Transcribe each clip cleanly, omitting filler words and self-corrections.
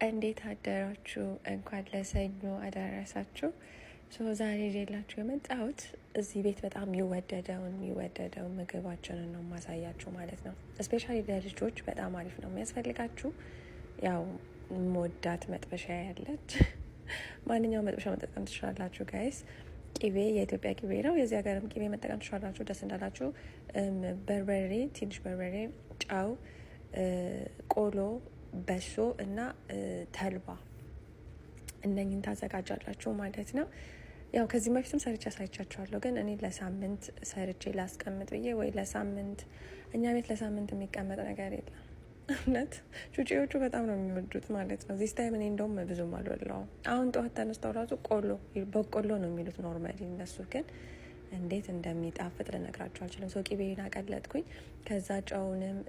እንዴት አደራችሁ? እንኳን ለሰኞ አደረሳችሁ። ዛሬ ይዤላችሁ የመጣሁት እዚህ ቤት በጣም የሚወደደው ምግባችንን ነው ማሳያችሁ ማለት ነው። እስፔሻሊ ለልጆች በጣም አሪፍ ነው የሚያስፈልጋችሁ። ያው መወዳት መጥበሻ ያለች ማንኛውም መጥበሻ መጠቀም ትችላላችሁ ጋይስ። ቂቤ የኢትዮጵያ ቂቤ ነው፣ የዚህ ሀገርም ቂቤ መጠቀም ትችላላችሁ ደስ እንዳላችሁ። በርበሬ፣ ትንሽ በርበሬ፣ ጨው፣ ቆሎ፣ በሶ እና ተልባ እነኝን ታዘጋጃላችሁ ማለት ነው። ያው ከዚህ በፊትም ሰርቼ አሳይቻችኋለሁ፣ ግን እኔ ለሳምንት ሰርቼ ላስቀምጥ ብዬ ወይ ለሳምንት እኛ ቤት ለሳምንት የሚቀመጥ ነገር የለም። እውነት ጩጬዎቹ በጣም ነው የሚወዱት ማለት ነው። ዚስ ታይም እኔ እንደውም ብዙም አልበላውም። አሁን ጠዋት ተነስተው ራሱ በቆሎ ነው የሚሉት ኖርማሊ እነሱ፣ ግን እንዴት እንደሚጣፍጥ ልነግራችሁ አልችልም። ቂቤን አቀለጥኩኝ። ከዛ ጨውንም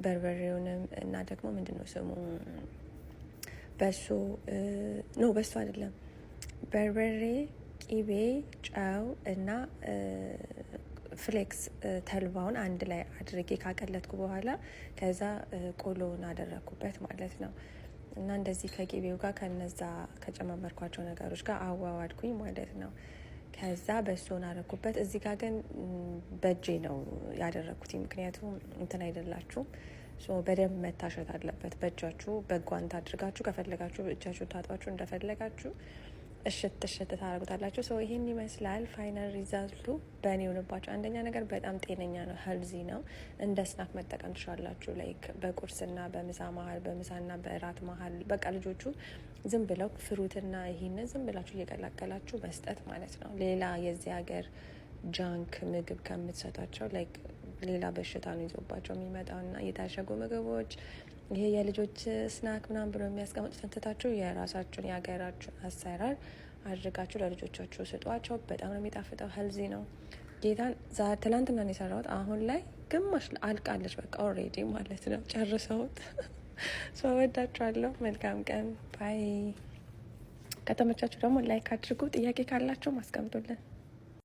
በርበሬውንም እና ደግሞ ምንድነው ስሙ በሶ አይደለም፣ በርበሬ፣ ቂቤ፣ ጨው እና ፍሌክስ ተልባውን አንድ ላይ አድርጌ ካቀለጥኩ በኋላ ከዛ ቆሎውን አደረኩበት ማለት ነው። እና እንደዚህ ከቂቤው ጋር ከነዛ ከጨማመርኳቸው ነገሮች ጋር አዋዋድኩኝ ማለት ነው። ከዛ በሶን አደረኩበት። እዚህ ጋር ግን በእጄ ነው ያደረኩት፣ ምክንያቱም እንትን አይደላችሁም። በደንብ መታሸት አለበት በእጃችሁ። በጓንት አድርጋችሁ ከፈለጋችሁ እጃችሁ ታጥባችሁ እንደፈለጋችሁ እሽት ታደርጉታላችሁ። ይሄን ይመስላል ፋይናል ሪዛልቱ በእኔ ሆነባችሁ። አንደኛ ነገር በጣም ጤነኛ ነው፣ ሄልዚ ነው። እንደ ስናክ መጠቀም ትችላላችሁ። ላይክ በቁርስና በምሳ መሀል፣ በምሳና በእራት መሀል በቃ ልጆቹ ዝም ብለው ፍሩትና ይሄንን ዝም ብላችሁ እየቀላቀላችሁ መስጠት ማለት ነው። ሌላ የዚህ ሀገር ጃንክ ምግብ ከምትሰጧቸው ላይክ ሌላ በሽታ ነው ይዞባቸው የሚመጣውና የታሸጉ ምግቦች ይሄ የልጆች ስናክ ምናምን ብሎ የሚያስቀምጡትን ትታችሁ የራሳችሁን የሀገራችሁን አሰራር አድርጋችሁ ለልጆቻችሁ ስጧቸው። በጣም ነው የሚጣፍጠው፣ ሄልዚ ነው። ጌታን ትላንትና ነው የሰራሁት። አሁን ላይ ግማሽ አልቃለች፣ በቃ ኦልሬዲ ማለት ነው ጨርሰውት። ወዳችኋለሁ። መልካም ቀን ባይ። ከተመቻችሁ ደግሞ ላይክ አድርጉ። ጥያቄ ካላችሁ ማስቀምጡልን።